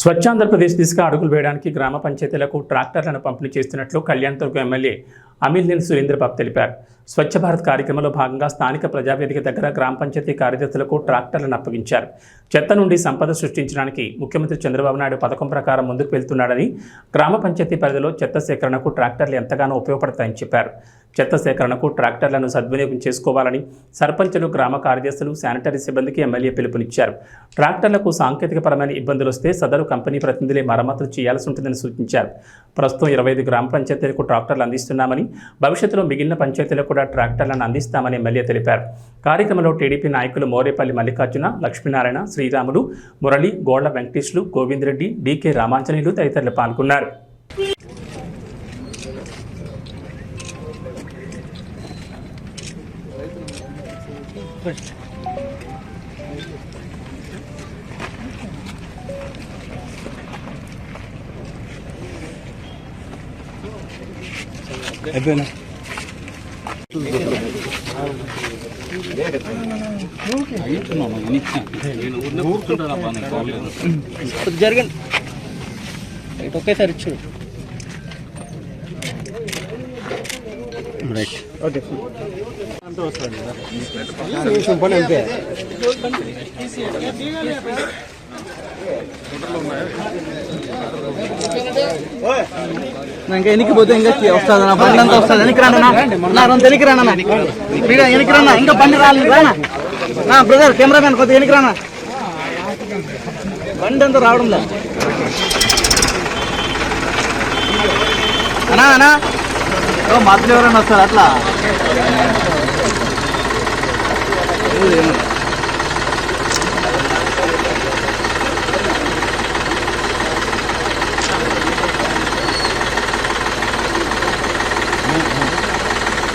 స్వచ్ఛాంధ్రప్రదేశ్ దిశగా అడుగులు వేయడానికి గ్రామ పంచాయతీలకు ట్రాక్టర్లను పంపిణీ చేస్తున్నట్లు కళ్యాణదుర్గం ఎమ్మెల్యే అమిలినేని సురేంద్రబాబు తెలిపారు. స్వచ్ఛ భారత్ కార్యక్రమంలో భాగంగా స్థానిక ప్రజావేదిక దగ్గర గ్రామ పంచాయతీ కార్యదర్శులకు ట్రాక్టర్లను అప్పగించారు. చెత్త నుండి సంపద సృష్టించడానికి ముఖ్యమంత్రి చంద్రబాబు నాయుడు పథకం ప్రకారం ముందుకు వెళ్తున్నాడని, గ్రామ పంచాయతీ పరిధిలో చెత్త సేకరణకు ట్రాక్టర్లు ఎంతగానో ఉపయోగపడతాయని చెప్పారు. చెత్త సేకరణకు ట్రాక్టర్లను సద్వినియోగం చేసుకోవాలని సర్పంచులు, గ్రామ కార్యదర్శులు, శానిటరీ సిబ్బందికి ఎమ్మెల్యే పిలుపునిచ్చారు. ట్రాక్టర్లకు సాంకేతికపరమైన ఇబ్బందులు వస్తే సదరు కంపెనీ ప్రతినిధులే మరమ్మతులు చేయాల్సి ఉంటుందని సూచించారు. ప్రస్తుతం 25 గ్రామ పంచాయతీలకు ట్రాక్టర్లు అందిస్తున్నామని, భవిష్యత్తులో మిగిలిన పంచాయతీలకు కూడా ట్రాక్టర్లను అందిస్తామని ఎమ్మెల్యే తెలిపారు. కార్యక్రమంలో టీడీపీ నాయకులు మోరేపల్లి మల్లికార్జున, లక్ష్మీనారాయణ, శ్రీరాములు, మురళి, గోళ్ల వెంకటేశ్లు, గోవిందరెడ్డి, డీకే రామాంజనేయులు తదితరులు పాల్గొన్నారు. జరగండి ఒకేసారి ఇచ్చాడు. రైట్ ఓకే పని అంతే. ఇంకా ఎన్నికపోతే ఇంకా వస్తుంది, నా బండి అంతా వస్తుంది. వెనక్కి రానా, వెనక్కి రానా, వెనక్కి రానా, ఇంకా బండి రాలేదు రానా. నా బ్రదర్ కెమెరామెన్ కొద్దిగా వెనక్కి రానా, బండి అంతా రావడం లేదు. అనా అనా మధ్యలో ఎవరైనా వస్తారు అట్లా.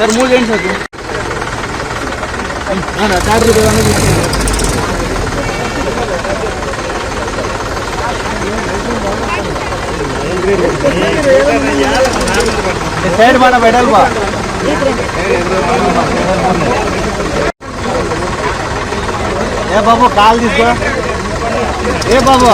సార్ 3 ఏంటి సార్ సైడ్ మాట పెట్టాలి బా. ఏ బాబు కాల్ తీసుకో, ఏ బాబు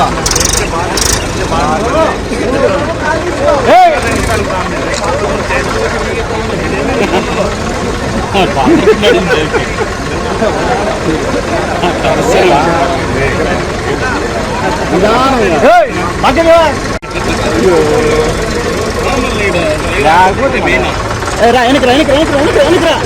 వెనకరా వెనకరా వెనకరా వెనకరా.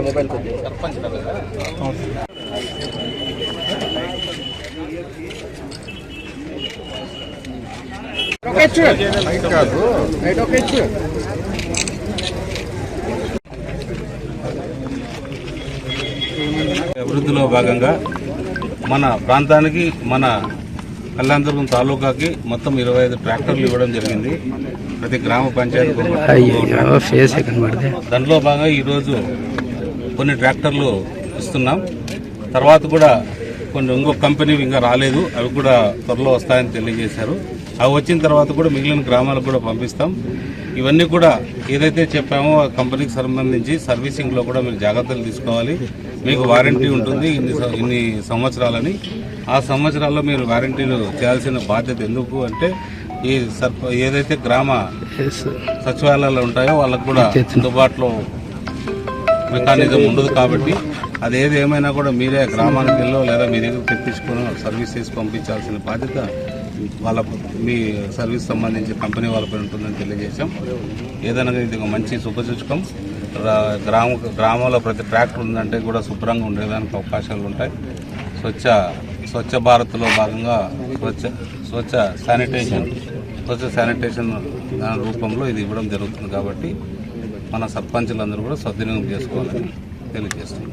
మొబైల్ సర్పంచ్ అభివృద్ధిలో భాగంగా మన ప్రాంతానికి, మన కళ్యాణదుర్గం తాలూకాకి మొత్తం 25 ట్రాక్టర్లు ఇవ్వడం జరిగింది. ప్రతి గ్రామ పంచాయతీ దాంట్లో భాగంగా ఈరోజు కొన్ని ట్రాక్టర్లు ఇస్తున్నాం. తర్వాత కూడా కొన్ని ఇంకొక కంపెనీ ఇంకా రాలేదు, అవి కూడా త్వరలో వస్తాయని తెలియజేశారు. అవి వచ్చిన తర్వాత కూడా మిగిలిన గ్రామాలకు కూడా పంపిస్తాం. ఇవన్నీ కూడా ఏదైతే చెప్పామో ఆ కంపెనీకి సంబంధించి సర్వీసింగ్లో కూడా మీరు జాగ్రత్తలు తీసుకోవాలి. మీకు వారంటీ ఉంటుంది ఇన్ని సంవత్సరాలని. ఆ సంవత్సరాల్లో మీరు వారంటీలు చేయాల్సిన బాధ్యత ఎందుకు అంటే, ఈ ఏదైతే గ్రామ సచివాలయాలు ఉంటాయో వాళ్ళకు కూడా అందుబాటులో మెకానిజం ఉండదు కాబట్టి అది ఏమైనా కూడా మీరే గ్రామానికి వెళ్ళో లేదా మీ దగ్గర తెప్పించుకొని సర్వీస్ చేసి పంపించాల్సిన బాధ్యత మీ సర్వీస్ సంబంధించి కంపెనీ వాళ్ళపై ఉంటుందని తెలియజేశాం. ఏదైనా ఇది ఒక మంచి శుభసూచకం. గ్రామంలో ప్రతి ట్రాక్టర్ ఉందంటే కూడా శుభ్రంగా ఉండేదానికి అవకాశాలు ఉంటాయి. స్వచ్ఛ భారత్లో భాగంగా స్వచ్ఛ శానిటేషన్ రూపంలో ఇది ఇవ్వడం జరుగుతుంది కాబట్టి మన సర్పంచులందరూ కూడా సద్వినియోగం చేసుకోవాలని తెలియజేస్తున్నాం.